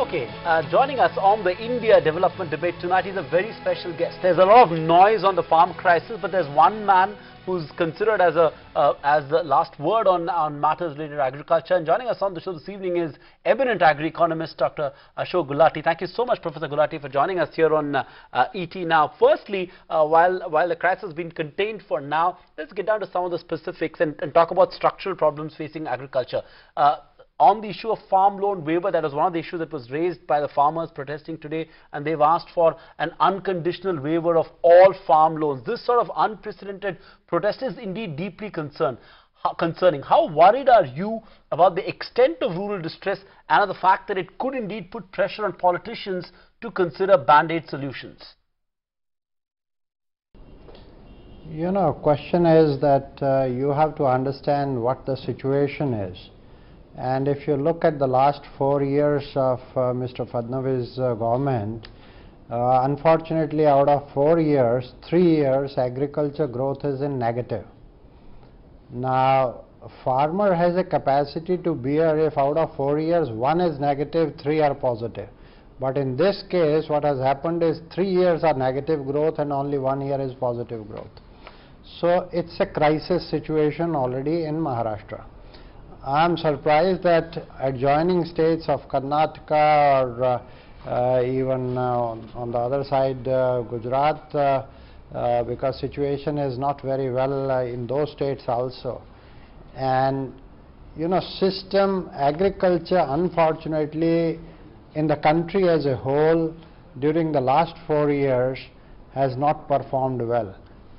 Okay, joining us on the India development debate tonight is a very special guest. There's a lot of noise on the farm crisis, but there's one man who's considered as the last word on matters related to agriculture. And joining us on the show this evening is eminent agri-economist Dr. Ashok Gulati. Thank you so much, Professor Gulati, for joining us here on ET Now. Firstly, while the crisis has been contained for now, let's get down to some of the specifics and talk about structural problems facing agriculture. On the issue of farm loan waiver, that was one of the issues that was raised by the farmers protesting today, and they've asked for an unconditional waiver of all farm loans. This sort of unprecedented protest is indeed deeply concerning. How worried are you about the extent of rural distress and the fact that it could indeed put pressure on politicians to consider band-aid solutions? You know, question is that you have to understand what the situation is. And if you look at the last 4 years of Mr. Fadnavis' government, unfortunately out of 4 years, 3 years agriculture growth is in negative. Now, a farmer has a capacity to bear if out of 4 years 1 is negative, 3 are positive. But in this case what has happened is 3 years are negative growth and only 1 year is positive growth. So it's a crisis situation already in Maharashtra. I am surprised that adjoining states of Karnataka or even on the other side Gujarat, because situation is not very well in those states also. And you know, agriculture unfortunately in the country as a whole during the last 4 years has not performed well.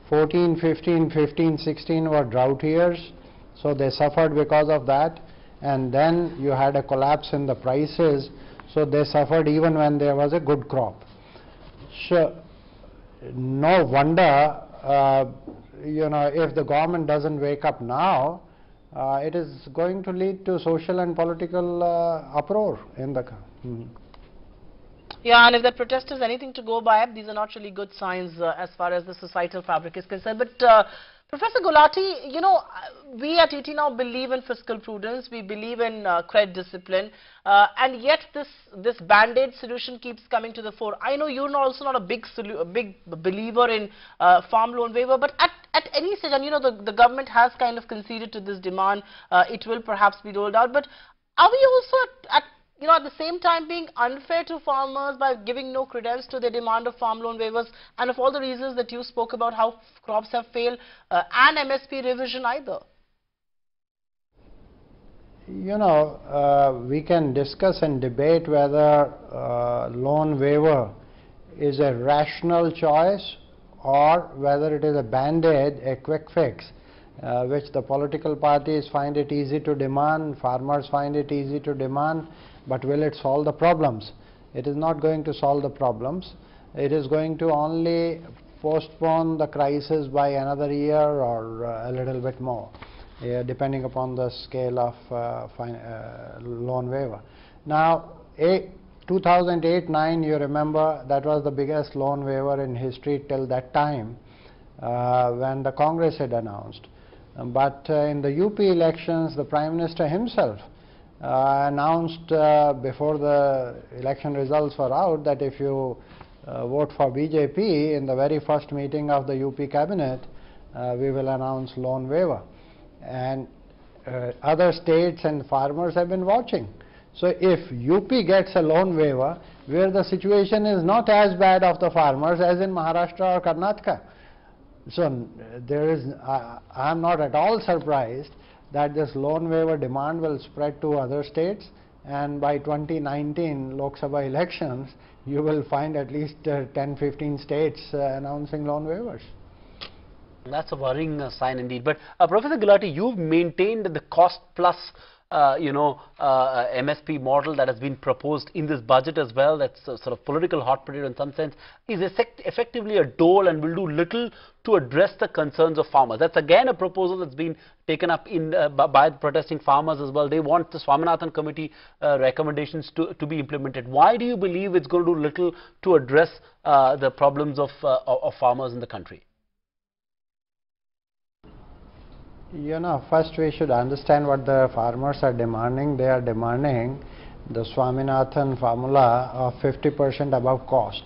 14, 15, 15, 16 were drought years. So they suffered because of that, and then you had a collapse in the prices, so they suffered even when there was a good crop. So no wonder, you know, if the government doesn't wake up now, it is going to lead to social and political uproar in the country. Yeah, and if that protest is anything to go by, these are not really good signs as far as the societal fabric is concerned. But Professor Gulati, you know, we at ET Now believe in fiscal prudence, we believe in credit discipline, and yet this band-aid solution keeps coming to the fore. I know you're also not a big believer in farm loan waiver, but at any stage, and you know, the government has kind of conceded to this demand, it will perhaps be rolled out, but are we also at the same time being unfair to farmers by giving no credence to the demand of farm loan waivers and of all the reasons that you spoke about how crops have failed and MSP revision either? You know, we can discuss and debate whether loan waiver is a rational choice or whether it is a band-aid, a quick fix, which the political parties find it easy to demand, farmers find it easy to demand. But will it solve the problems? It is not going to solve the problems. It is going to only postpone the crisis by another year or a little bit more, depending upon the scale of loan waiver. Now, 2008-9, you remember, that was the biggest loan waiver in history till that time when the Congress had announced. But in the UP elections, the Prime Minister himself announced before the election results were out that if you vote for BJP in the very first meeting of the UP cabinet, we will announce loan waiver. And other states and farmers have been watching. So if UP gets a loan waiver where the situation is not as bad of the farmers as in Maharashtra or Karnataka, so there is, I am not at all surprised that this loan waiver demand will spread to other states, and by 2019 Lok Sabha elections you will find at least 10-15 states announcing loan waivers. That's a worrying sign indeed. But Professor Gulati, you've maintained that the cost plus MSP model that has been proposed in this budget as well, that's a sort of political hot potato in some sense, is effectively a dole and will do little to address the concerns of farmers. That's again a proposal that's been taken up by the protesting farmers as well. They want the Swaminathan committee recommendations to be implemented. Why do you believe it's going to do little to address the problems of farmers in the country? You know, first we should understand what the farmers are demanding. They are demanding the Swaminathan formula of 50% above cost.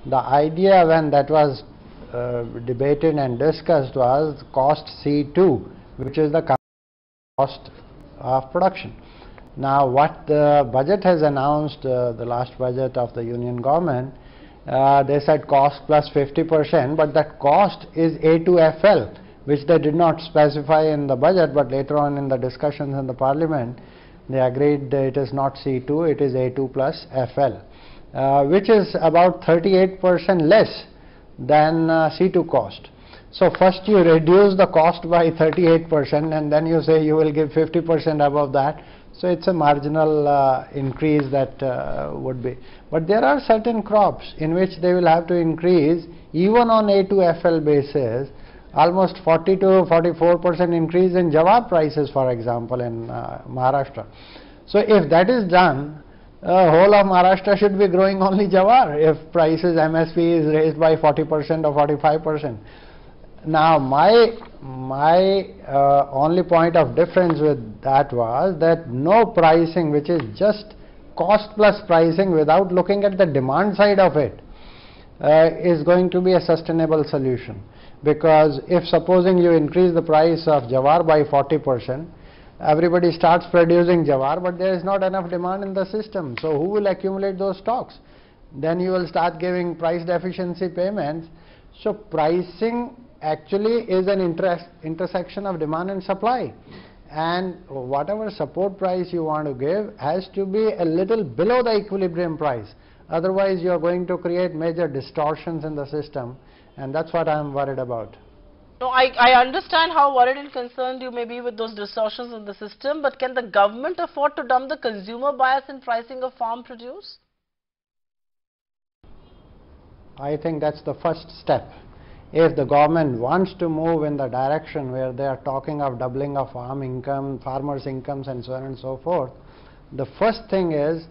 The idea when that was debated and discussed was cost C2, which is the cost of production. Now what the budget has announced, the last budget of the union government, they said cost plus 50%, but that cost is A2FL, which they did not specify in the budget, but later on in the discussions in the parliament they agreed that it is not C2, it is A2 plus FL, which is about 38% less than C2 cost. So first you reduce the cost by 38% and then you say you will give 50% above that. So it's a marginal increase that would be. But there are certain crops in which they will have to increase even on A2FL basis, almost 40 to 44% increase in jawar prices, for example, in Maharashtra. So if that is done, whole of Maharashtra should be growing only jawar if prices MSP is raised by 40% or 45%. Now my only point of difference with that was that no pricing, which is just cost plus pricing without looking at the demand side of it, is going to be a sustainable solution. Because if supposing you increase the price of jawar by 40%, everybody starts producing jawar, but there is not enough demand in the system. So who will accumulate those stocks? Then you will start giving price deficiency payments. So pricing actually is an intersection of demand and supply, and whatever support price you want to give has to be a little below the equilibrium price. Otherwise you are going to create major distortions in the system, and that's what I am worried about. No, I understand how worried and concerned you may be with those distortions in the system, but can the government afford to dump the consumer bias in pricing of farm produce? I think that's the first step. If the government wants to move in the direction where they are talking of doubling of farm income, farmers' incomes and so on and so forth, the first thing is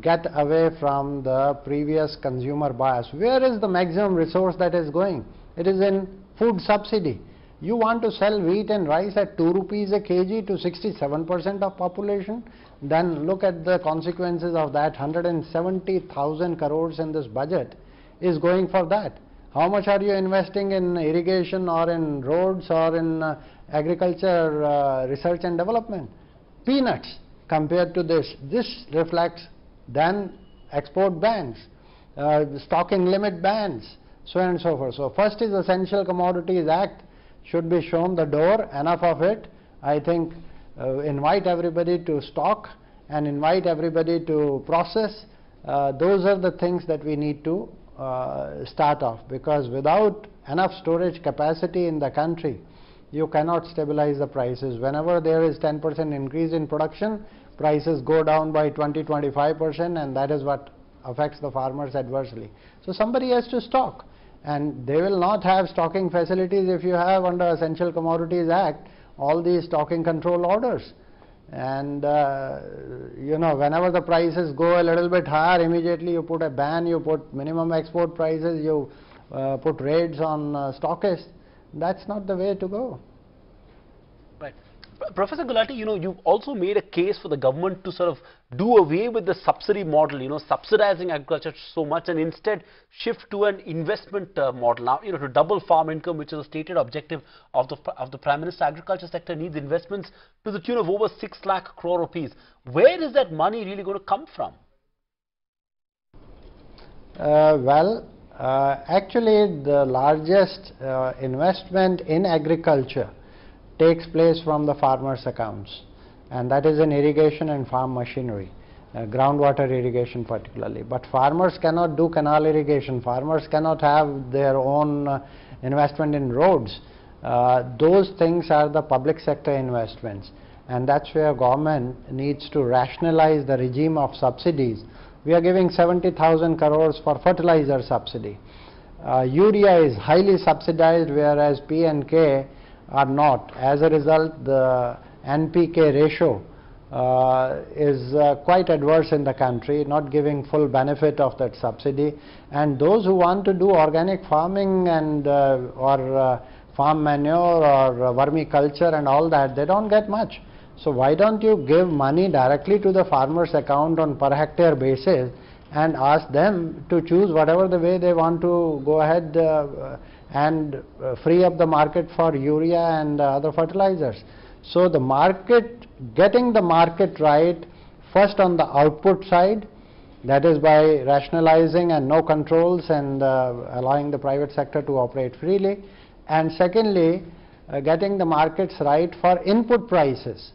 get away from the previous consumer bias. Where is the maximum resource that is going? It is in food subsidy. You want to sell wheat and rice at 2 rupees a kg to 67% of population, then look at the consequences of that. 170,000 crores in this budget is going for that. How much are you investing in irrigation or in roads or in agriculture research and development? Peanuts compared to this. This reflects then export bans, stocking limit bans, so on and so forth. So first is Essential Commodities Act should be shown the door, enough of it. I think invite everybody to stock and invite everybody to process. Those are the things that we need to start off, because without enough storage capacity in the country you cannot stabilize the prices. Whenever there is 10% increase in production, prices go down by 20-25%, and that is what affects the farmers adversely. So somebody has to stock, and they will not have stocking facilities if you have under Essential Commodities Act all these stocking control orders. And you know, whenever the prices go a little bit higher, immediately you put a ban, you put minimum export prices, you put raids on stockists. That's not the way to go. Right. Professor Gulati, you know, you've also made a case for the government to sort of do away with the subsidy model, you know, subsidizing agriculture so much, and instead shift to an investment model. Now, you know, to double farm income, which is a stated objective of the Prime Minister, agriculture sector needs investments to the tune of over 6 lakh crore rupees. Where is that money really going to come from? Actually, the largest investment in agriculture takes place from the farmers' accounts, and that is in irrigation and farm machinery, groundwater irrigation particularly. But farmers cannot do canal irrigation, farmers cannot have their own investment in roads. Those things are the public sector investments, and that's where government needs to rationalize the regime of subsidies. We are giving 70,000 crores for fertilizer subsidy. Urea is highly subsidized, whereas P and K are not. As a result, the NPK ratio is quite adverse in the country, not giving full benefit of that subsidy. And those who want to do organic farming and or farm manure or vermiculture and all that, they don't get much. So why don't you give money directly to the farmer's account on per hectare basis and ask them to choose whatever the way they want to go ahead and free up the market for urea and other fertilizers. So the market, getting the market right, first on the output side, that is by rationalizing and no controls and allowing the private sector to operate freely, and secondly getting the markets right for input prices.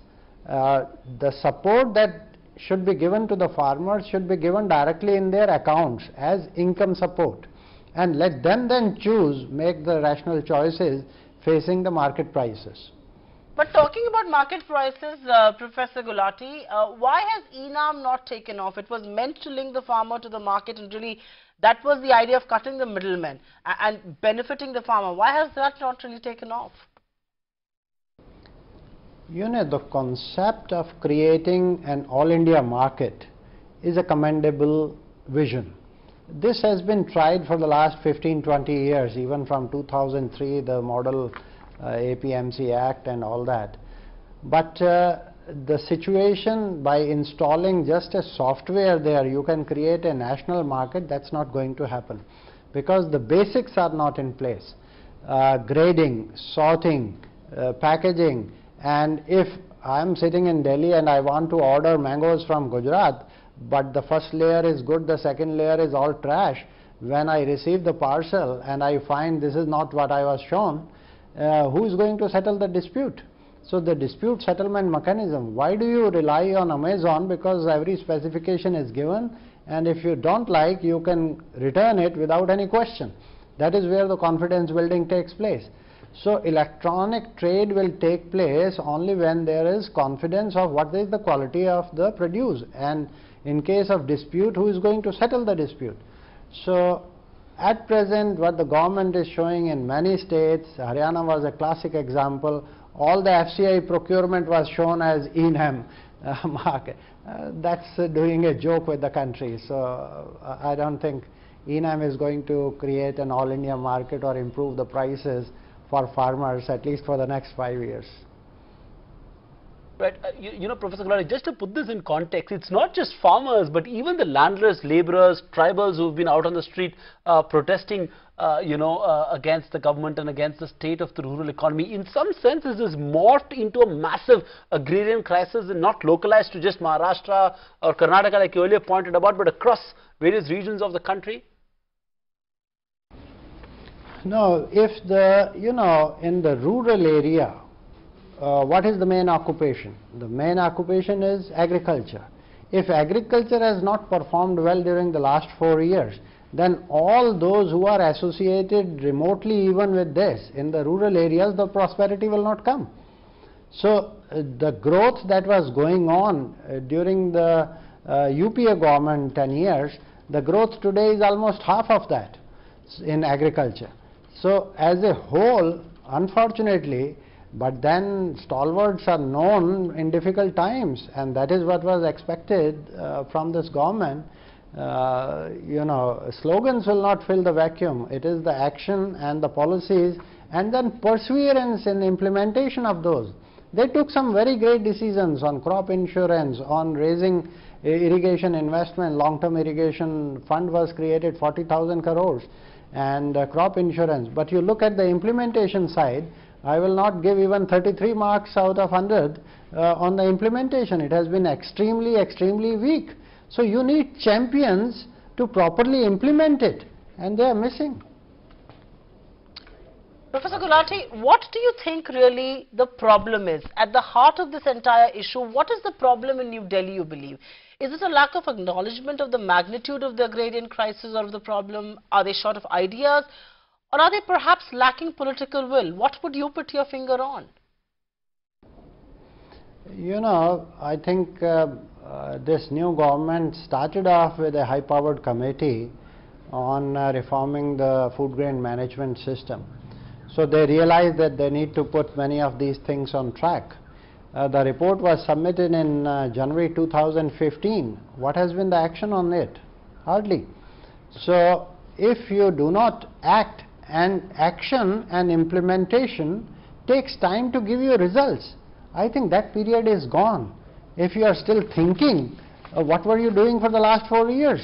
The support that should be given to the farmers should be given directly in their accounts as income support, and let them then choose, make the rational choices facing the market prices. But talking about market prices, Professor Gulati, why has ENAM not taken off? It was meant to link the farmer to the market, and really that was the idea of cutting the middlemen and benefiting the farmer. Why has that not really taken off? You know, the concept of creating an all India market is a commendable vision. This has been tried for the last 15-20 years, even from 2003, the model APMC Act and all that. But the situation, by installing just a software there, you can create a national market. That's not going to happen, because the basics are not in place. Grading, sorting, packaging, and if I am sitting in Delhi and I want to order mangoes from Gujarat, but the first layer is good, the second layer is all trash, when I receive the parcel and I find this is not what I was shown, who is going to settle the dispute? So the dispute settlement mechanism, why do you rely on Amazon? Because every specification is given, and if you don't like, you can return it without any question. That is where the confidence building takes place. So electronic trade will take place only when there is confidence of what is the quality of the produce, and in case of dispute, who is going to settle the dispute? So at present, what the government is showing in many states, Haryana was a classic example, all the FCI procurement was shown as ENAM market. That's doing a joke with the country. So I don't think ENAM is going to create an all India market or improve the prices for farmers, at least for the next 5 years. Right. You know, Professor Gulati, just to put this in context, it's not just farmers, but even the landless, laborers, tribals who've been out on the street protesting, against the government and against the state of the rural economy. In some sense, this is morphed into a massive agrarian crisis, and not localized to just Maharashtra or Karnataka, like you earlier pointed about, but across various regions of the country. No, if the, in the rural area, what is the main occupation? The main occupation is agriculture. If agriculture has not performed well during the last 4 years, then all those who are associated remotely even with this, in the rural areas, the prosperity will not come. So the growth that was going on during the UPA government 10 years, the growth today is almost half of that in agriculture. So as a whole, unfortunately, but then stalwarts are known in difficult times, and that is what was expected from this government. Slogans will not fill the vacuum. It is the action and the policies, and then perseverance in implementation of those. They took some very great decisions on crop insurance, on raising irrigation investment. Long-term irrigation fund was created, 40,000 crores, and crop insurance. But you look at the implementation side, I will not give even 33 marks out of 100 on the implementation. It has been extremely, extremely weak. So you need champions to properly implement it, and they are missing. Professor Gulati, what do you think really the problem is? At the heart of this entire issue, what is the problem in New Delhi, you believe? Is it a lack of acknowledgement of the magnitude of the agrarian crisis or of the problem? Are they short of ideas? Or are they perhaps lacking political will? What would you put your finger on? I think this new government started off with a high-powered committee on reforming the food grain management system. So they realized that they need to put many of these things on track. The report was submitted in January 2015. What has been the action on it? Hardly. So if you do not act, and action and implementation takes time to give you results. I think that period is gone. If you are still thinking, what were you doing for the last 4 years?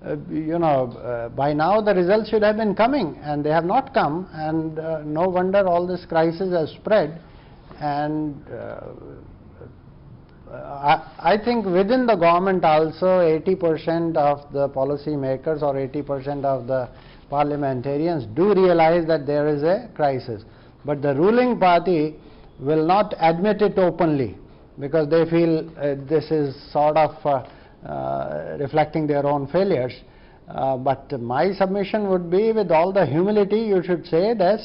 By now the results should have been coming, and they have not come, and no wonder all this crisis has spread. And I think within the government also 80% of the policy makers or 80% of the parliamentarians do realize that there is a crisis. But the ruling party will not admit it openly because they feel this is sort of reflecting their own failures. But my submission would be, with all the humility, you should say that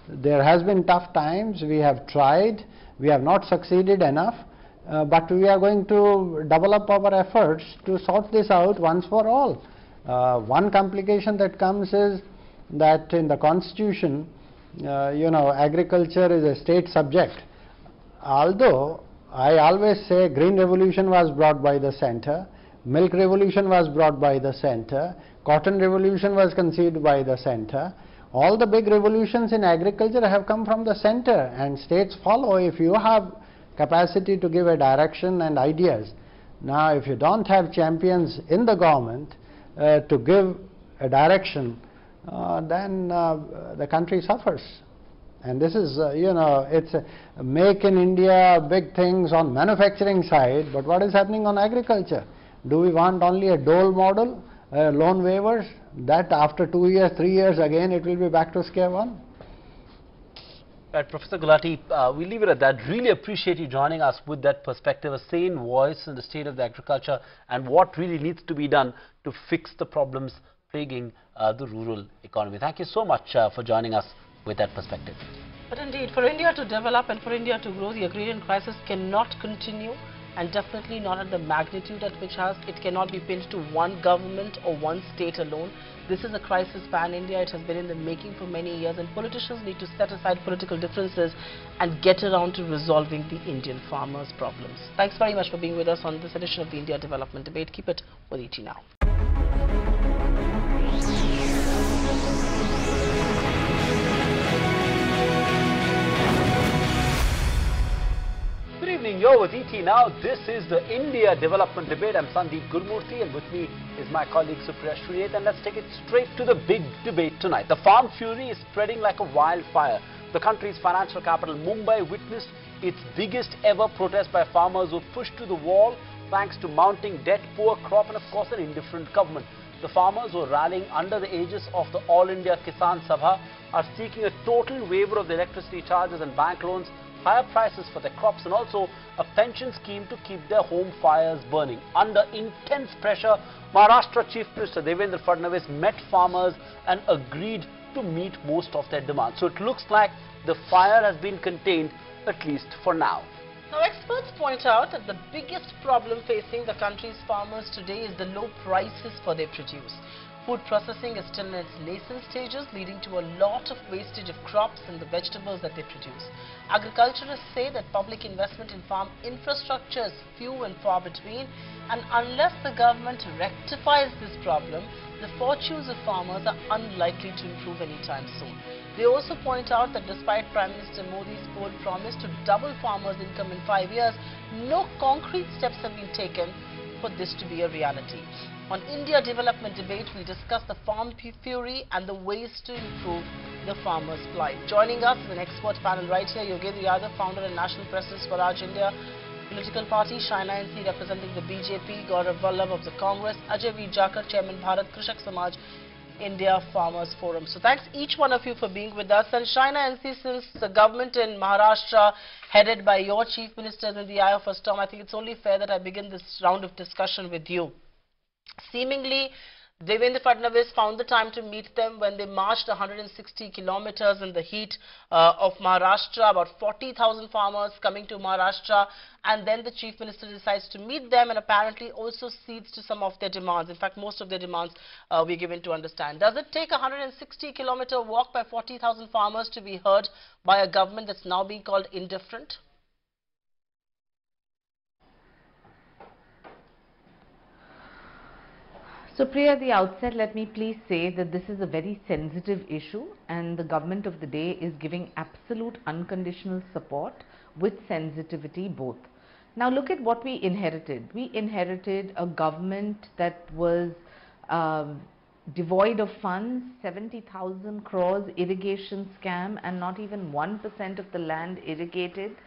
there has been tough times, we have tried, we have not succeeded enough, but we are going to double up our efforts to sort this out once for all. One complication that comes is that in the constitution, agriculture is a state subject. Although I always say green revolution was brought by the center, milk revolution was brought by the center, cotton revolution was conceived by the center. All the big revolutions in agriculture have come from the center, and states follow if you have capacity to give a direction and ideas. Now, if you don't have champions in the government to give a direction, then the country suffers. And this is, it's make in India, big things on manufacturing side, but what is happening on agriculture? Do we want only a dole model, loan waivers, that after 2 years, 3 years again it will be back to square one? Right, Professor Gulati, we leave it at that. Really appreciate you joining us with that perspective, a sane voice in the state of the agriculture and what really needs to be done to fix the problems plaguing the rural economy. Thank you so much for joining us with that perspective. But indeed, for India to develop and for India to grow, the agrarian crisis cannot continue, and definitely not at the magnitude at which it cannot be pinned to one government or one state alone. This is a crisis pan-India. It has been in the making for many years, and politicians need to set aside political differences and get around to resolving the Indian farmers' problems. Thanks very much for being with us on this edition of the India Development Debate. Keep it with ET Now. Good evening, you're with ET Now. This is the India Development Debate. I'm Sandeep Gurmurthy, and with me is my colleague Supriya Shrinath, and let's take it straight to the big debate tonight. The farm fury is spreading like a wildfire. The country's financial capital, Mumbai, witnessed its biggest ever protest by farmers who pushed to the wall thanks to mounting debt, poor crop, and of course an indifferent government. The farmers who are rallying under the aegis of the All India Kisan Sabha are seeking a total waiver of the electricity charges and bank loans, higher prices for their crops, and also a pension scheme to keep their home fires burning. Under intense pressure, Maharashtra Chief Minister Devendra Fadnavis met farmers and agreed to meet most of their demands. So it looks like the fire has been contained, at least for now. Now, experts point out that the biggest problem facing the country's farmers today is the low prices for their produce. Food processing is still in its nascent stages, leading to a lot of wastage of crops and the vegetables that they produce. Agriculturists say that public investment in farm infrastructure is few and far between, and unless the government rectifies this problem, the fortunes of farmers are unlikely to improve anytime soon. They also point out that despite Prime Minister Modi's bold promise to double farmers' income in 5 years, no concrete steps have been taken for this to be a reality. On India Development Debate, we discuss the farm fury and the ways to improve the farmers' plight. Joining us is an expert panel right here, Yogendra Yadav, founder and national president Swaraj India political party, Shaina NC representing the BJP, Gaurav Vallabh of the Congress, Ajay V. Jakar, Chairman Bharat Krishak Samaj India Farmers Forum. So thanks each one of you for being with us. And Shaina NC, since the government in Maharashtra headed by your chief minister is in the eye of a storm, I think it's only fair that I begin this round of discussion with you. Seemingly, Devendra Fadnavis found the time to meet them when they marched 160 kilometers in the heat of Maharashtra, about 40,000 farmers coming to Maharashtra, and then the chief minister decides to meet them and apparently also cedes to some of their demands. In fact, most of their demands we're given to understand. Does it take a 160-kilometer walk by 40,000 farmers to be heard by a government that's now being called indifferent? So Priya, at the outset, let me please say that this is a very sensitive issue and the government of the day is giving absolute unconditional support with sensitivity both. Now look at what we inherited. We inherited a government that was devoid of funds, 70,000 crores irrigation scam and not even 1% of the land irrigated.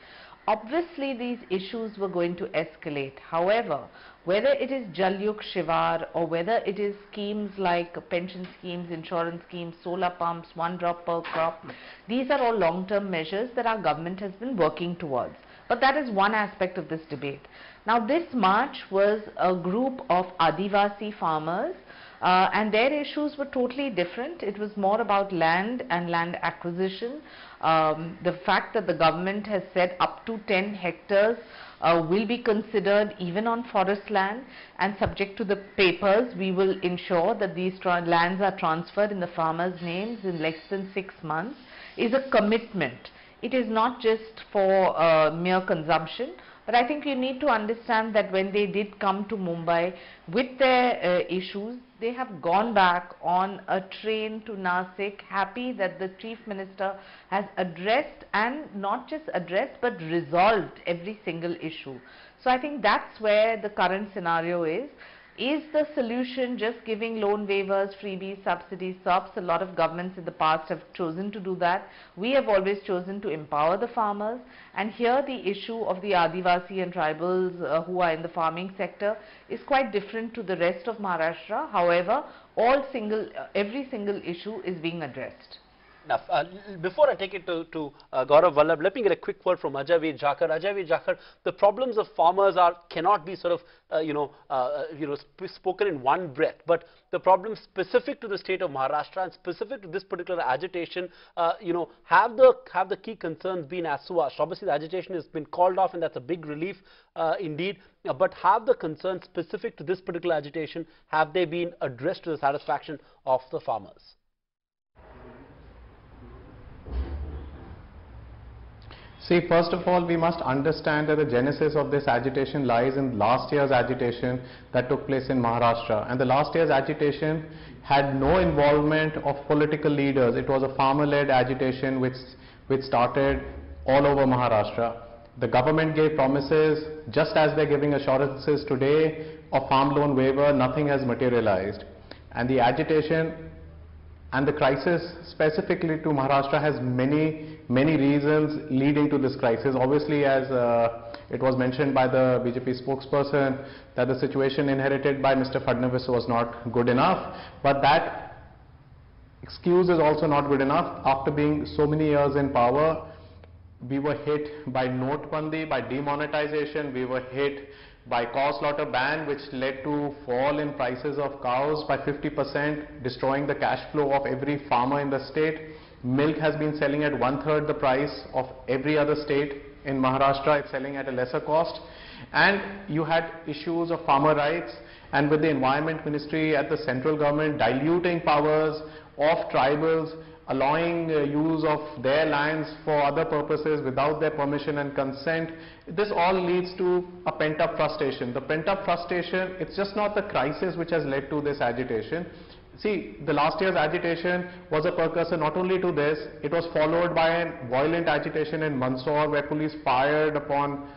Obviously, these issues were going to escalate. However, whether it is Jal Yug Shivar or whether it is schemes like pension schemes, insurance schemes, solar pumps, one drop per crop, these are all long-term measures that our government has been working towards. But that is one aspect of this debate. Now, this march was a group of Adivasi farmers and their issues were totally different. It was more about land and land acquisition. The fact that the government has said up to 10 hectares will be considered even on forest land, and subject to the papers, we will ensure that these lands are transferred in the farmers' names in less than 6 months, is a commitment. It is not just for mere consumption. But I think you need to understand that when they did come to Mumbai with their issues, they have gone back on a train to Nasik, happy that the Chief Minister has addressed, and not just addressed but resolved every single issue. So I think that's where the current scenario is. Is the solution just giving loan waivers, freebies, subsidies, SOPs? A lot of governments in the past have chosen to do that. We have always chosen to empower the farmers, and here the issue of the Adivasi and tribals who are in the farming sector is quite different to the rest of Maharashtra. However, every single issue is being addressed. Enough. Before I take it to Gaurav Vallabh, let me get a quick word from Ajay Jakar. Ajay Jakar, the problems of farmers cannot be sort of spoken in one breath. But the problems specific to the state of Maharashtra and specific to this particular agitation, have the key concerns been assuaged? Obviously, the agitation has been called off, and that's a big relief indeed. But have the concerns specific to this particular agitation, have they been addressed to the satisfaction of the farmers? See, first of all, we must understand that the genesis of this agitation lies in last year's agitation that took place in Maharashtra. And the last year's agitation had no involvement of political leaders. It was a farmer-led agitation which started all over Maharashtra. The government gave promises, just as they're giving assurances today of farm loan waiver. Nothing has materialized. And the agitation and the crisis specifically to Maharashtra has many reasons leading to this crisis. Obviously, as it was mentioned by the BJP spokesperson, that the situation inherited by Mr. Fadnavis was not good enough. But that excuse is also not good enough. After being so many years in power, we were hit by Notbandi, by demonetization, we were hit by cow slaughter ban, which led to fall in prices of cows by 50%, destroying the cash flow of every farmer in the state. Milk has been selling at 1/3 the price of every other state in Maharashtra. It's selling at a lesser cost. And you had issues of farmer rights, and with the Environment Ministry at the central government diluting powers of tribals, allowing use of their lands for other purposes without their permission and consent. This all leads to a pent-up frustration. The pent-up frustration, it's just not the crisis which has led to this agitation. See, the last year's agitation was a precursor not only to this, it was followed by a violent agitation in Mandsaur where police fired upon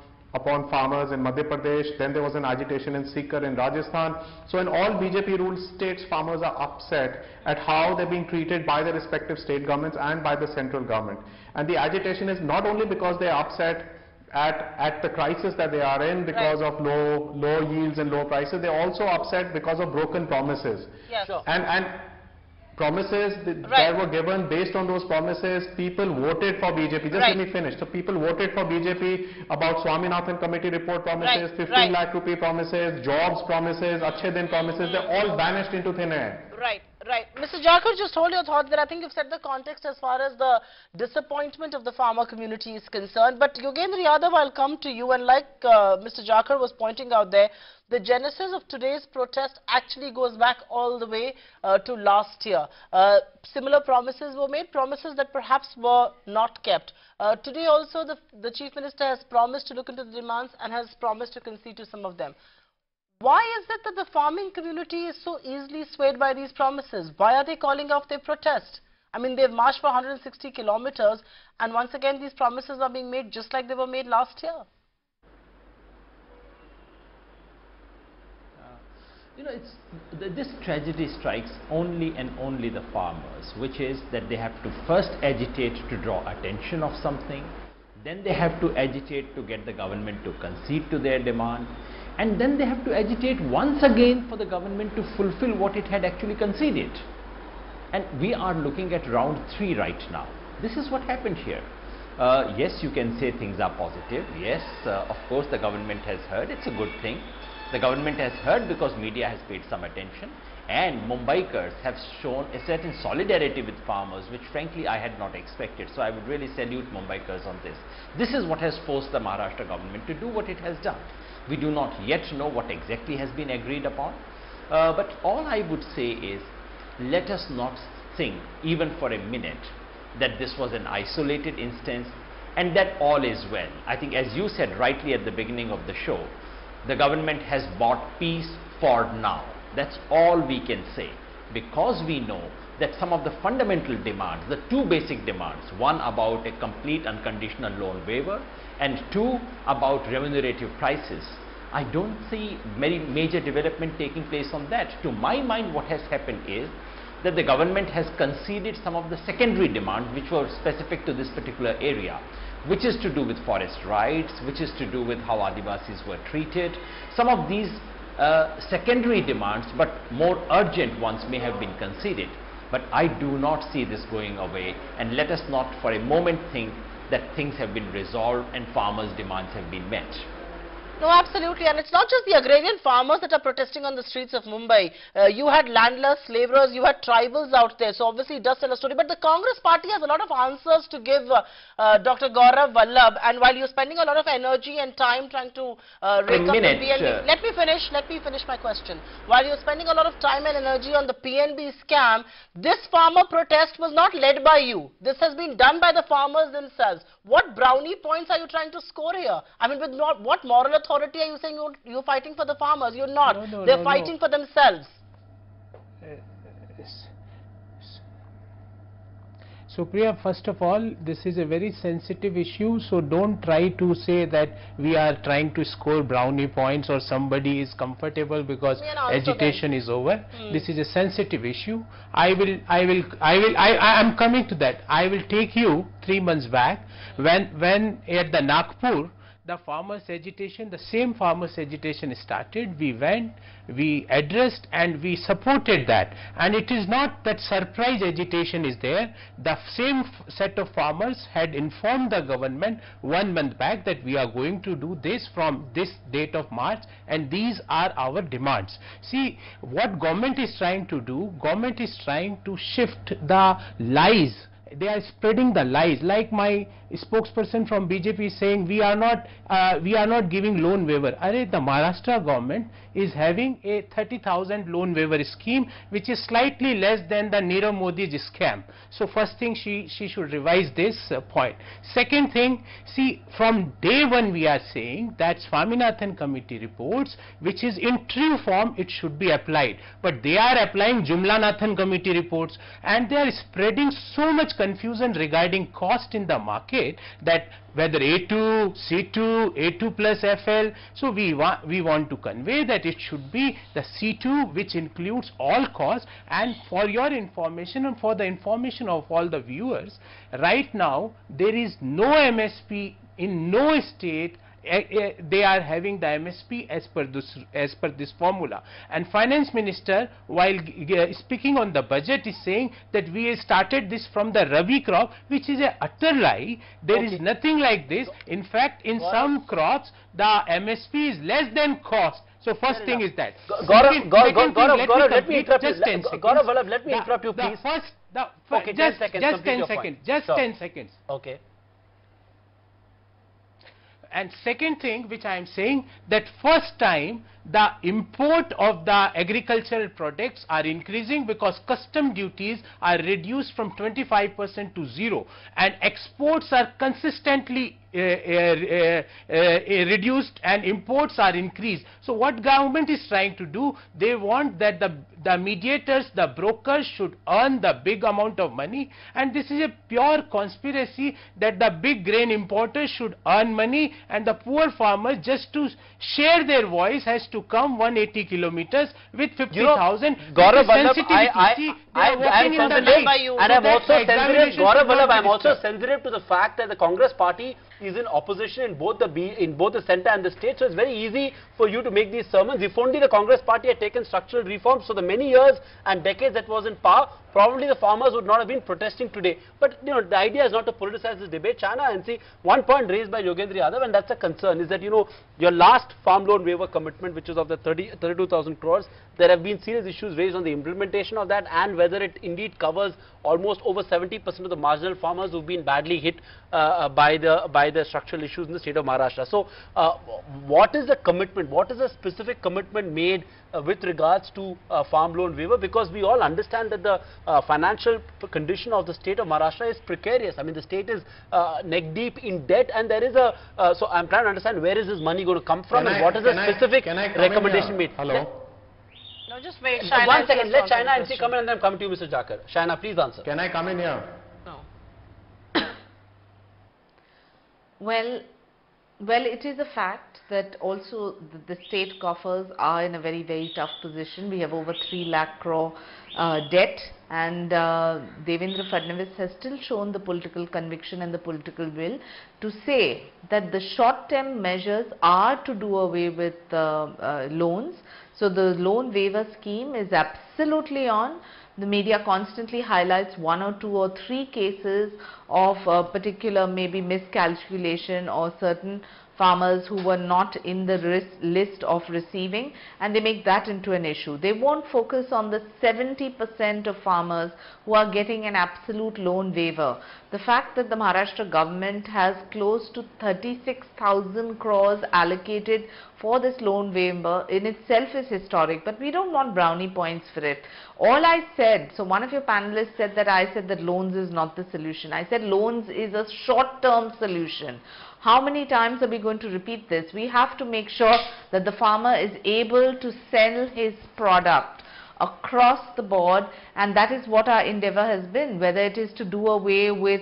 farmers in Madhya Pradesh. Then there was an agitation in Sikar in Rajasthan. So in all BJP ruled states, farmers are upset at how they're being treated by the respective state governments and by the central government. And the agitation is not only because they are upset at the crisis that they are in because of low yields and low prices, they're also upset because of broken promises. Yes. Sure. And promises that were given, based on those promises, people voted for BJP. Just let me finish. So people voted for BJP about Swaminathan committee report promises, 15 lakh rupee promises, jobs promises, Achhe Din promises, they're all vanished into thin air. Right. Mr. Jakar, just hold your thought there. I think you've set the context as far as the disappointment of the farmer community is concerned. But Yogendra Yadav, I'll come to you. And like Mr. Jakar was pointing out there, the genesis of today's protest actually goes back all the way to last year. Similar promises were made, promises that perhaps were not kept. Today also the Chief Minister has promised to look into the demands and has promised to concede to some of them. Why is it that the farming community is so easily swayed by these promises? Why are they calling off their protest? I mean, they've marched for 160 kilometers, and once again, these promises are being made just like they were made last year. This tragedy strikes only and only the farmers, which is that they have to first agitate to draw attention of something, then they have to agitate to get the government to concede to their demand, and then they have to agitate once again for the government to fulfill what it had actually conceded. And we are looking at round 3 right now. This is what happened here. Yes, you can say things are positive. Yes, of course the government has heard. It's a good thing. The government has heard because media has paid some attention, and Mumbaikars have shown a certain solidarity with farmers, which frankly I had not expected. So I would really salute Mumbaikars on this. This is what has forced the Maharashtra government to do what it has done. We do not yet know what exactly has been agreed upon, but all I would say is, let us not think even for a minute that this was an isolated instance and that all is well. I think, as you said rightly at the beginning of the show, the government has bought peace for now. That's all we can say, because we know that some of the fundamental demands, the 2 basic demands, one about a complete unconditional loan waiver and 2 about remunerative prices, I don't see very major development taking place on that. To my mind, what has happened is that the government has conceded some of the secondary demands which were specific to this particular area, which is to do with forest rights, which is to do with how Adivasis were treated. Some of these secondary demands, but more urgent ones, may have been conceded. But I do not see this going away, and let us not for a moment think that things have been resolved and farmers' demands have been met. No, absolutely. And it's not just the agrarian farmers that are protesting on the streets of Mumbai. You had landless laborers, you had tribals out there. So obviously it does tell a story. But the Congress party has a lot of answers to give Dr. Gaurav Vallabh. And while you're spending a lot of energy and time trying to rake up the PNB... Let me finish my question. While you're spending a lot of time and energy on the PNB scam, this farmer protest was not led by you. This has been done by the farmers themselves. What brownie points are you trying to score here? I mean, with what moral authority are you saying you're fighting for the farmers? You're not. They're fighting for themselves. So Priya, first of all, this is a very sensitive issue, so don't try to say that we are trying to score brownie points or somebody is comfortable because agitation is over. This is a sensitive issue. I am coming to that. I will take you 3 months back when at the Nagpur, the farmers' agitation, the same farmers' agitation started. We went, we addressed, and we supported that. And it is not that surprise agitation is there. The same set of farmers had informed the government 1 month back that we are going to do this from this date of March, and these are our demands. See, what government is trying to do, government is trying to shift the lies. They are spreading the lies, like my spokesperson from BJP is saying we are not giving loan waiver. The Maharashtra government is having a 30,000 loan waiver scheme, which is slightly less than the Nirav Modi's scam. So first thing, she should revise this point. Second thing, see, from day one we are saying that Swaminathan committee reports, which is in true form, it should be applied. But they are applying Jumlanathan committee reports, and they are spreading so much confusion regarding cost in the market, that whether A2, C2, A2 plus FL. So we want to convey that it should be the C2, which includes all costs. And for your information and for the information of all the viewers, right now there is no MSP in no state. They are having the MSP as per this formula. And finance minister, while speaking on the budget, is saying that we started this from the Rabi crop, which is a utter lie. There is nothing like this. In fact, in some crops the MSP is less than cost. So first thing is that. Gaurav, let me interrupt you. Gaurav, let me interrupt you, please. Just 10 seconds. Okay. And second thing which I am saying, that first time the import of the agricultural products are increasing because custom duties are reduced from 25% to 0, and exports are consistently reduced and imports are increased. So what government is trying to do, they want that the mediators, the brokers should earn the big amount of money, and this is a pure conspiracy that the big grain importers should earn money and the poor farmers, just to share their voice, has to come 180 kilometers with 50,000. Gaurav Vallabh, I'm also sensitive to the fact that the Congress party is in opposition in both the centre and the state, so it's very easy for you to make these sermons. If only the Congress party had taken structural reforms, so the many years and decades that was in power, probably the farmers would not have been protesting today. But you know, the idea is not to politicize this debate, China. And see, one point raised by Yogendra Yadav, and that's a concern, is that, you know, your last farm loan waiver commitment, which is of the 32,000 crores, there have been serious issues raised on the implementation of that and whether it indeed covers almost over 70% of the marginal farmers who've been badly hit by the structural issues in the state of Maharashtra. So, what is the commitment? What is the specific commitment made with regards to farm loan waiver? Because we all understand that the financial condition of the state of Maharashtra is precarious. I mean, the state is neck deep in debt, and there is a so I'm trying to understand where is this money going to come from, and what is the specific recommendation made? Hello. No, just wait. One second, let China and see come in, and then come to you, Mr. Jakar. China, please answer. Can I come in here? No. Well, it is a fact that also the state coffers are in a very, very tough position. We have over 3 lakh crore debt, and Devendra Fadnavis has still shown the political conviction and the political will to say that the short-term measures are to do away with loans. So the loan waiver scheme is absolutely on. The media constantly highlights 1 or 2 or 3 cases of particular maybe miscalculation or certain farmers who were not in the list of receiving, and they make that into an issue. They won't focus on the 70% of farmers who are getting an absolute loan waiver. The fact that the Maharashtra government has close to 36,000 crores allocated for this loan waiver in itself is historic, but we don't want brownie points for it. All I said, so one of your panelists said that I said that loans is not the solution. I said loans is a short-term solution. How many times are we going to repeat this? We have to make sure that the farmer is able to sell his product across the board, and that is what our endeavor has been, whether it is to do away with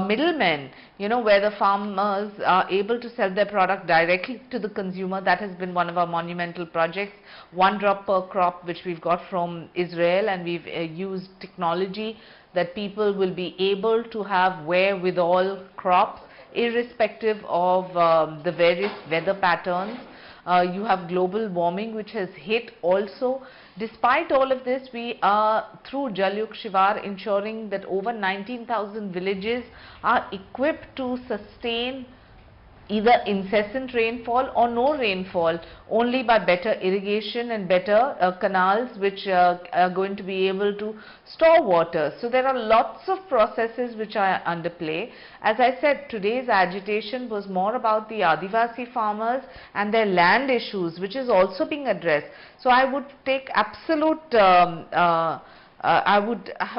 middlemen, you know, where the farmers are able to sell their product directly to the consumer. That has been one of our monumental projects, 1 drop per crop, which we've got from Israel, and we've used technology that people will be able to have wherewithal crops irrespective of the various weather patterns. You have global warming which has hit also. Despite all of this, we are through Jalyuk Shivar ensuring that over 19,000 villages are equipped to sustain either incessant rainfall or no rainfall, only by better irrigation and better canals which are going to be able to store water. So there are lots of processes which are under play. As I said, today's agitation was more about the Adivasi farmers and their land issues, which is also being addressed. So I would take absolute I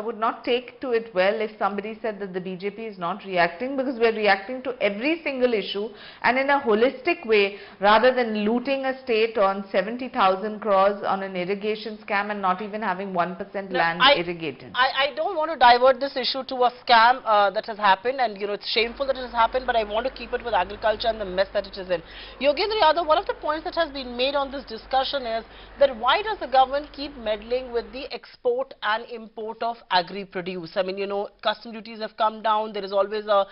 would not take to it well if somebody said that the BJP is not reacting, because we are reacting to every single issue and in a holistic way, rather than looting a state on 70,000 crores on an irrigation scam and not even having 1% land irrigated. I don't want to divert this issue to a scam that has happened, and you know, it's shameful that it has happened, but I want to keep it with agriculture and the mess that it is in. Yogendra Yadav, one of the points that has been made on this discussion is that why does the government keep meddling with the export and import of agri-produce? I mean, you know, custom duties have come down, there is always a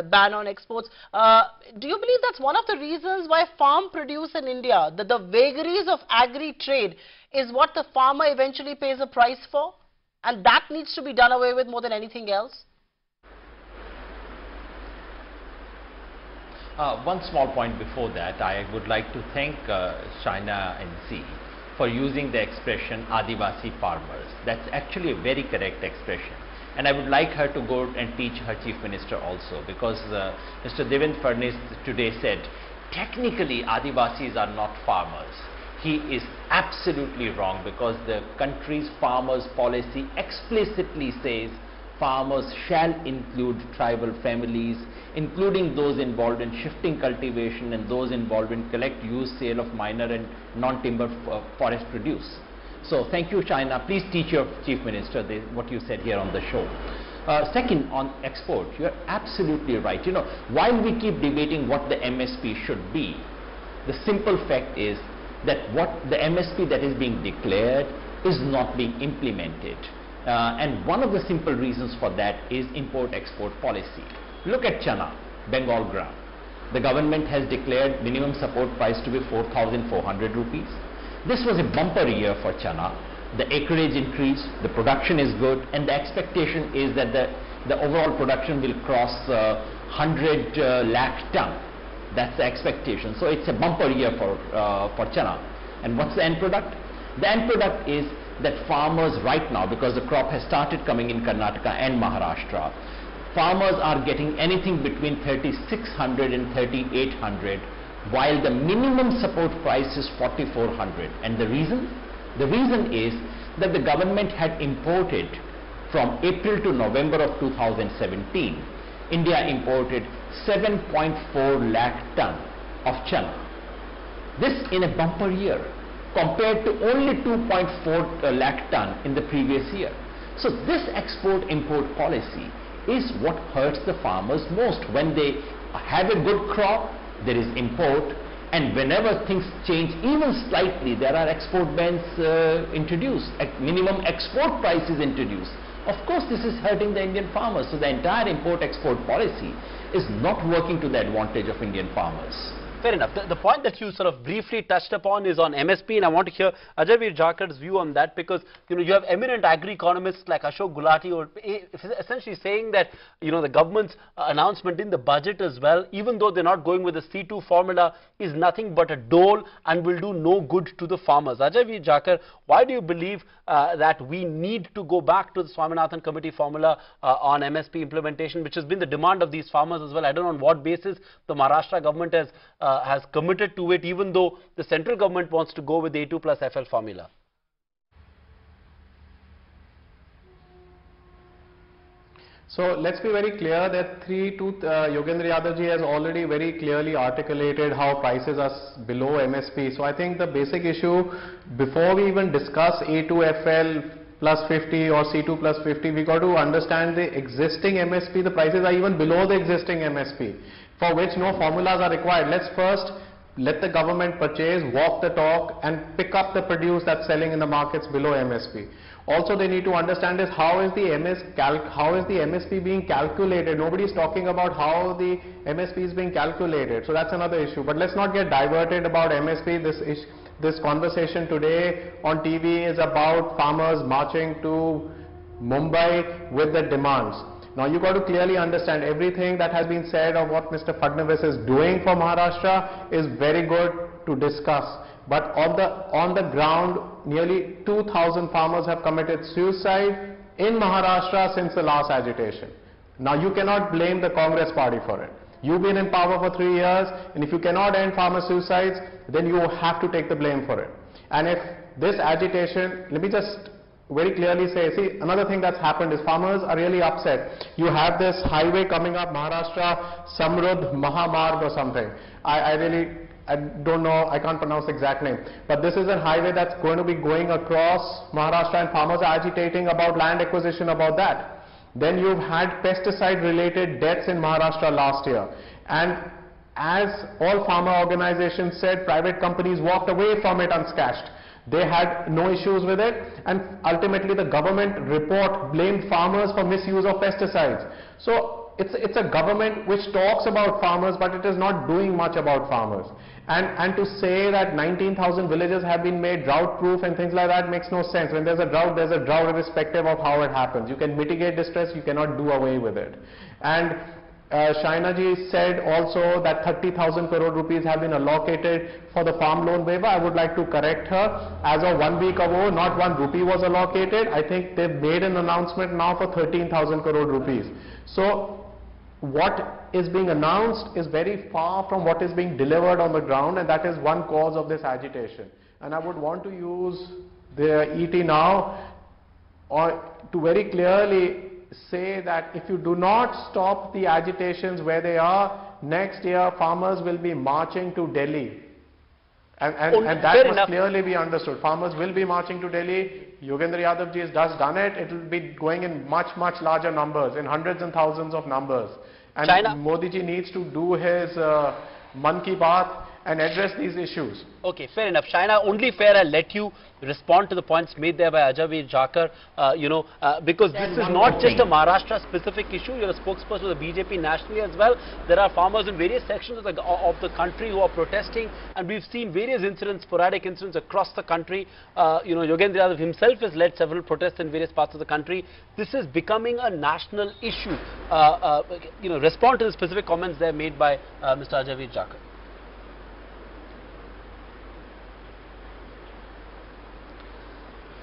ban on exports. Do you believe that's one of the reasons why farm produce in India, that the vagaries of agri-trade is what the farmer eventually pays a price for? And that needs to be done away with more than anything else? One small point before that, I would like to thank China NC for using the expression Adivasi farmers. That's actually a very correct expression. And I would like her to go and teach her Chief Minister also, because Mr. Devendra Fadnavis today said, technically Adivasis are not farmers. He is absolutely wrong, because the country's farmers policy explicitly says farmers shall include tribal families, including those involved in shifting cultivation and those involved in collect, use, sale of minor and non-timber forest produce. So thank you, China. Please teach your Chief Minister what you said here on the show. Second, on export, you're absolutely right. You know, while we keep debating what the MSP should be, the simple fact is that what the MSP that is being declared is not being implemented. And one of the simple reasons for that is import-export policy. Look at chana, Bengal gram. The government has declared minimum support price to be 4,400 rupees. This was a bumper year for chana. The acreage increased, the production is good, and the expectation is that the overall production will cross 100 lakh ton. That's the expectation. So it's a bumper year for chana. And what's the end product? The end product is that farmers right now, because the crop has started coming in Karnataka and Maharashtra, farmers are getting anything between 3,600 and 3,800, while the minimum support price is 4,400. And the reason? The reason is that the government had imported from April to November of 2017, India imported 7.4 lakh ton of chana. This in a bumper year, compared to only 2.4 lakh ton in the previous year. So this export-import policy is what hurts the farmers most. When they have a good crop, there is import, and whenever things change even slightly, there are export bans introduced, minimum export price is introduced. Of course, this is hurting the Indian farmers. So the entire import-export policy is not working to the advantage of Indian farmers. Fair enough. The point that you sort of briefly touched upon is on MSP, and I want to hear Ajay Jakar's view on that, because you have eminent agri-economists like Ashok Gulati or essentially saying that the government's announcement in the budget as well, even though they're not going with the C2 formula, is nothing but a dole and will do no good to the farmers. Ajay Jakar, why do you believe that we need to go back to the Swaminathan Committee formula on MSP implementation, which has been the demand of these farmers as well? I don't know on what basis the Maharashtra government has committed to it, even though the central government wants to go with the A2 plus FL formula. So let's be very clear that Yogendra Yadav ji has already very clearly articulated how prices are below MSP. So I think the basic issue, before we even discuss A2FL plus 50 or C2 plus 50, we got to understand the existing MSP. The prices are even below the existing MSP, for which no formulas are required. Let's first let the government purchase, walk the talk, and pick up the produce that's selling in the markets below MSP. Also, they need to understand is how is the MSP being calculated. Nobody is talking about how the MSP is being calculated. So that's another issue. But let's not get diverted about MSP. This conversation today on TV is about farmers marching to Mumbai with the demands. Now you got to clearly understand everything that has been said of what Mr. Fadnavis is doing for Maharashtra is very good to discuss. But on the ground, nearly 2,000 farmers have committed suicide in Maharashtra since the last agitation. Now you cannot blame the Congress party for it. You've been in power for 3 years, and if you cannot end farmer suicides, then you have to take the blame for it. And if this agitation, let me just very clearly say, see, another thing that's happened is farmers are really upset. You have this highway coming up, Maharashtra, Samrudh Mahamarg or something. I don't know, I can't pronounce the exact name. But this is a highway that's going to be going across Maharashtra, and farmers are agitating about land acquisition about that. Then you've had pesticide related deaths in Maharashtra last year. And as all farmer organizations said, private companies walked away from it unscathed. They had no issues with it, and ultimately the government report blamed farmers for misuse of pesticides. So it's a government which talks about farmers, but it is not doing much about farmers. And to say that 19,000 villages have been made drought proof and things like that makes no sense. When there's a drought irrespective of how it happens. You can mitigate distress, you cannot do away with it. And Shainaji said also that 30,000 crore rupees have been allocated for the farm loan waiver. I would like to correct her. As of 1 week ago, not 1 rupee was allocated. I think they've made an announcement now for 13,000 crore rupees. So what is being announced is very far from what is being delivered on the ground, and that is one cause of this agitation. And I would want to use the ET now to very clearly say that if you do not stop the agitations where they are, next year farmers will be marching to Delhi. And that must clearly be understood. Farmers will be marching to Delhi. Yogendra Yadav ji has done it. It will be going in much larger numbers, in hundreds and thousands of numbers. And Modi ji needs to do his Man Ki Baat and address these issues. Okay, fair enough. Shaina, only fair I'll let you respond to the points made there by Ajay Jakar, because this is not just a Maharashtra specific issue. You're a spokesperson of the BJP nationally as well. There are farmers in various sections of the country who are protesting, and we've seen various incidents, sporadic incidents across the country. Yogendra Yadav himself has led several protests in various parts of the country. This is becoming a national issue. Respond to the specific comments there made by Mr. Ajay Jakar.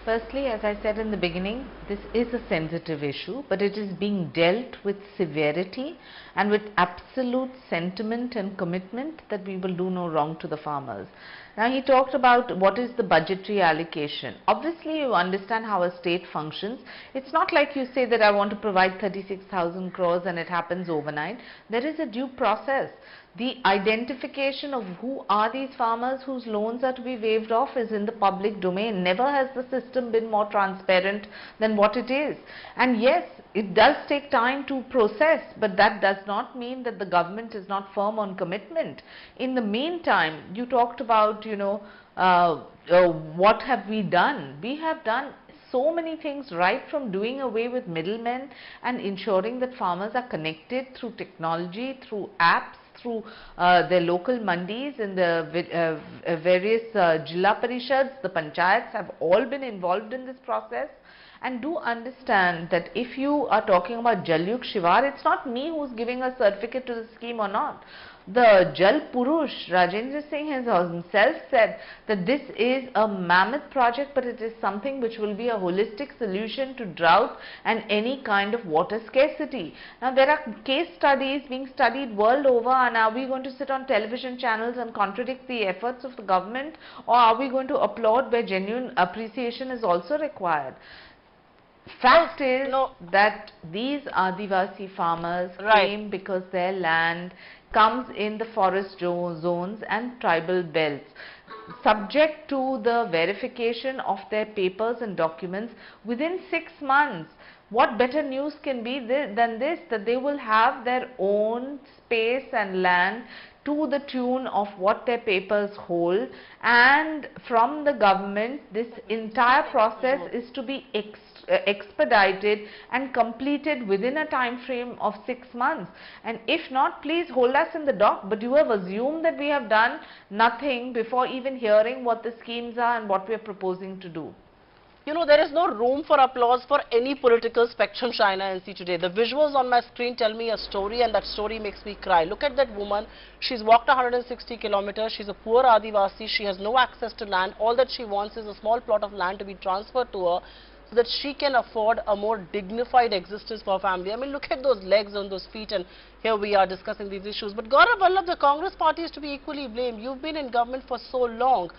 Firstly, as I said in the beginning, this is a sensitive issue, but it is being dealt with severity and with absolute sentiment and commitment that we will do no wrong to the farmers. Now, he talked about what is the budgetary allocation. Obviously, you understand how a state functions. It's not like you say that I want to provide 36,000 crores and it happens overnight. There is a due process. The identification of who are these farmers whose loans are to be waived off is in the public domain. Never has the system been more transparent than what it is. And yes, it does take time to process, but that does not mean that the government is not firm on commitment. In the meantime, you talked about, what have we done? We have done so many things, right from doing away with middlemen and ensuring that farmers are connected through technology, through apps, through their local mandis and the various Jilla Parishads. The panchayats have all been involved in this process. And do understand that if you are talking about Jal Yug Shivar, it's not me who's giving a certificate to the scheme or not. The Jal Purush, Rajendra Singh, has himself said that this is a mammoth project, but it is something which will be a holistic solution to drought and any kind of water scarcity. Now, there are case studies being studied world over, and are we going to sit on television channels and contradict the efforts of the government, or are we going to applaud where genuine appreciation is also required? Fact is that these Adivasi farmers came because their land comes in the forest zones and tribal belts, subject to the verification of their papers and documents within 6 months. What better news can be than this, that they will have their own space and land to the tune of what their papers hold, and from the government this entire process is to be expedited and completed within a time frame of 6 months. And if not, please hold us in the dock. But you have assumed that we have done nothing before even hearing what the schemes are and what we are proposing to do. There is no room for applause for any political spectrum, Shaina, and see today. The visuals on my screen tell me a story, and that story makes me cry. Look at that woman. She's walked 160 kilometers. She's a poor Adivasi. She has no access to land. All that she wants is a small plot of land to be transferred to her, so that she can afford a more dignified existence for her family. I mean, look at those legs and those feet, and here we are discussing these issues. But Gaurav Vallabh, the Congress party is to be equally blamed. You've been in government for so long.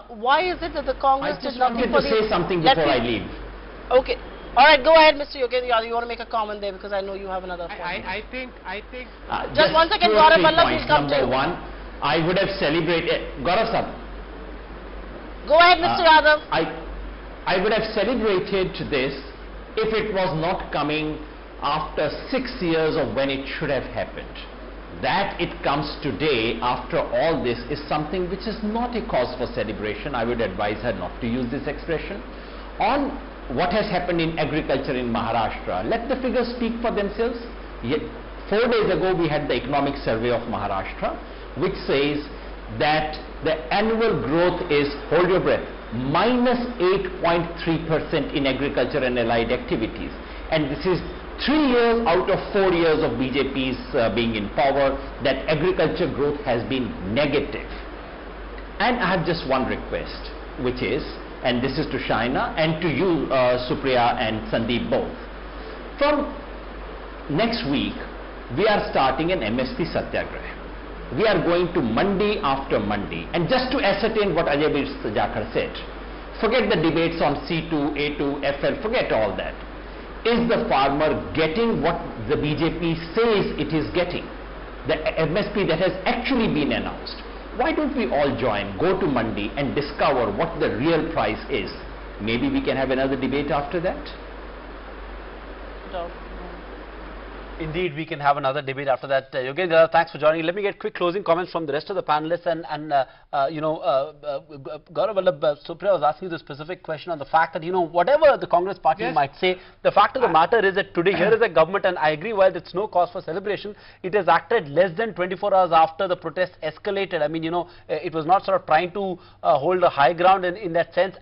Why is it that the Congress did nothing for the... I just wanted to say something before I leave. Okay. All right, go ahead, Mr. Yogendra. You want to make a comment there, because I know you have another point. I think just one second, Gaurav Vallabh, will come to you. Number one, I would have celebrated... Gaurav sir. Go ahead, Mr. Yadav. I would have celebrated this if it was not coming after 6 years of when it should have happened. That it comes today after all this is something which is not a cause for celebration. I would advise her not to use this expression. On what has happened in agriculture in Maharashtra, let the figures speak for themselves. 4 days ago we had the economic survey of Maharashtra, which says that the annual growth is, hold your breath, minus 8.3% in agriculture and allied activities. And this is 3 years out of 4 years of BJP's being in power, that agriculture growth has been negative. And I have just one request, which is, and this is to Shaina and to you, Supriya and Sandeep both. From next week, we are starting an MSP Satyagraha. We are going to Mandi after Mandi. And just to ascertain what Ajay Jakar said, forget the debates on C2, A2, FL, forget all that. is the farmer getting what the BJP says it is getting? The MSP that has actually been announced. Why don't we all join, go to Mandi and discover what the real price is? Maybe we can have another debate after that. Indeed, we can have another debate after that. Yogendra, thanks for joining. Let me get quick closing comments from the rest of the panelists. Gaurav Vallabh, Supriya was asking you the specific question on the fact that, whatever the Congress party might say, the fact of the matter is that today here is a government, and I agree, while it's no cause for celebration, it has acted less than 24 hours after the protest escalated. I mean, it was not sort of trying to hold a high ground in that sense,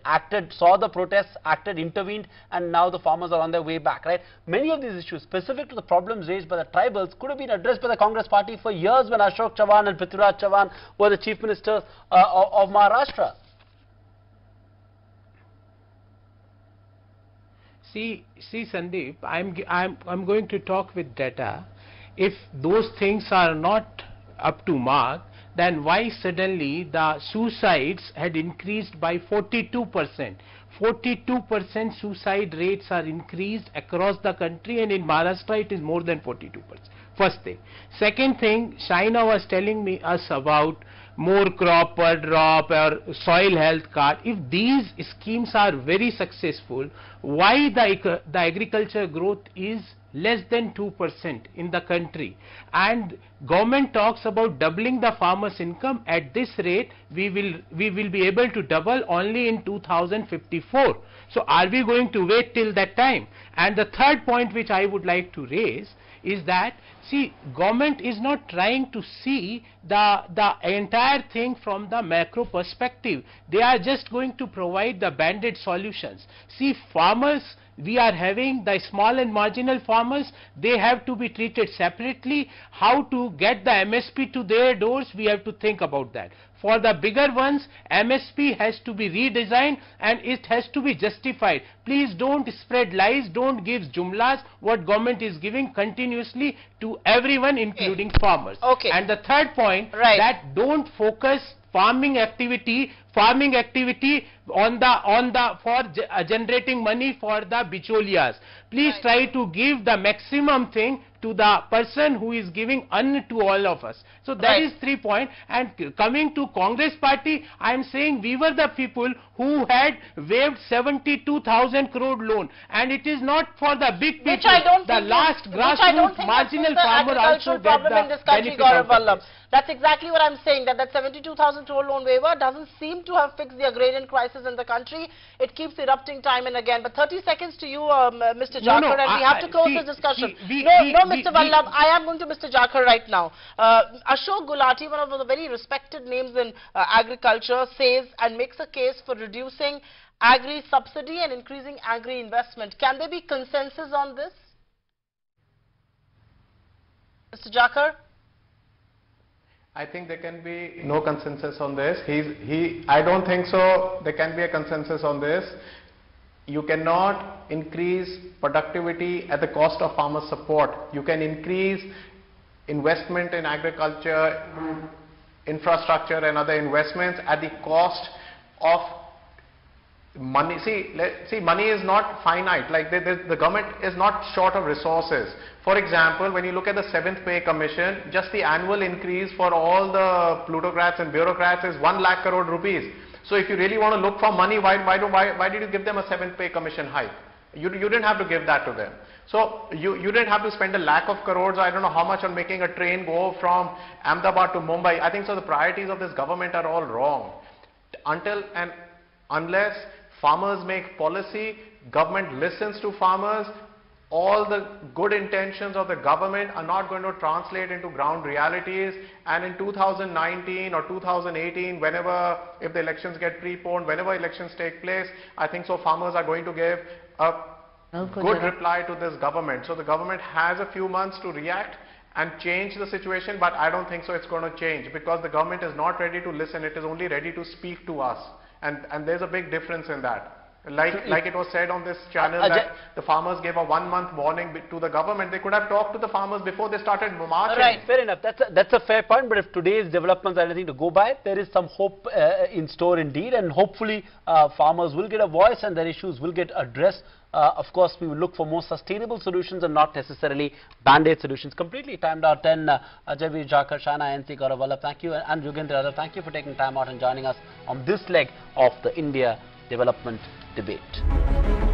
saw the protests, intervened, and now the farmers are on their way back, right? Many of these issues, specific to the problems raised by the tribals, could have been addressed by the Congress party for years when Ashok Chavan and Prithviraj Chavan were the chief ministers of Maharashtra. See, Sandeep, I'm going to talk with data. If those things are not up to mark, then why suddenly the suicides had increased by 42%? 42% suicide rates are increased across the country, and in Maharashtra it is more than 42%. First thing. Second thing, Shaina was telling us about more crop per drop or soil health card. If these schemes are very successful, why the agriculture growth is less than 2% in the country? And government talks about doubling the farmers' income. At this rate, we will be able to double only in 2054. So are we going to wait till that time? And the third point which I would like to raise is that, see, government is not trying to see the entire thing from the macro perspective. They are just going to provide the band-aid solutions. See, farmers, we are having the small and marginal farmers, they have to be treated separately. How to get the MSP to their doors, we have to think about that. For the bigger ones, MSP has to be redesigned and it has to be justified. Please don't spread lies, don't give jumlas what government is giving continuously to everyone, including farmers. Okay. And the third point, that don't focus farming activity on generating money for the bicholias. Please try to give the maximum thing to the person who is giving to all of us. So that is 3 points. And coming to Congress party, I am saying we were the people who had waived 72,000 crore loan, and it is not for the big people. Which I don't the think last grassroots marginal farmer also get the in this country, Gaurav Vallabh. That's exactly what I'm saying, that 72,000 crore loan waiver doesn't seem to have fixed the agrarian crisis in the country. It keeps erupting time and again. But 30 seconds to you, Mr. Jakhar, and we have to close this discussion. Mr. Vallabh, I am going to Mr. Jakhar right now. Ashok Gulati, one of the very respected names in agriculture, says and makes a case for reducing agri subsidy and increasing agri investment. Can there be consensus on this? Mr. Jakhar? I think there can be no consensus on this. I don't think so. There can be a consensus on this. You cannot increase productivity at the cost of farmer support. You can increase investment in agriculture, infrastructure and other investments at the cost of money. See, money is not finite. Like the government is not short of resources. For example, when you look at the 7th Pay Commission, just the annual increase for all the plutocrats and bureaucrats is 1 lakh crore rupees. So if you really want to look for money, why did you give them a 7th Pay Commission hike? You didn't have to give that to them. So you didn't have to spend 1 lakh of crores, I don't know how much, on making a train go from Ahmedabad to Mumbai. I think so the priorities of this government are all wrong. Until and unless farmers make policy, government listens to farmers, all the good intentions of the government are not going to translate into ground realities. And in 2019 or 2018, if the elections get preponed, whenever elections take place, I think so farmers are going to give a good reply to this government. So the government has a few months to react and change the situation, but I don't think so it's going to change, because the government is not ready to listen, it is only ready to speak to us. And there's a big difference in that. Like it was said on this channel that the farmers gave a 1-month warning to the government. They could have talked to the farmers before they started marching. Right, fair enough. That's a fair point. But if today's developments are anything to go by, there is some hope in store indeed, and hopefully farmers will get a voice and their issues will get addressed. Of course, we will look for more sustainable solutions and not necessarily band-aid solutions. Completely timed out 10. Ajay Jakar, Shana, NC, Gaurav Vallabh, thank you, and Yugendra, thank you for taking time out and joining us on this leg of the India development debate.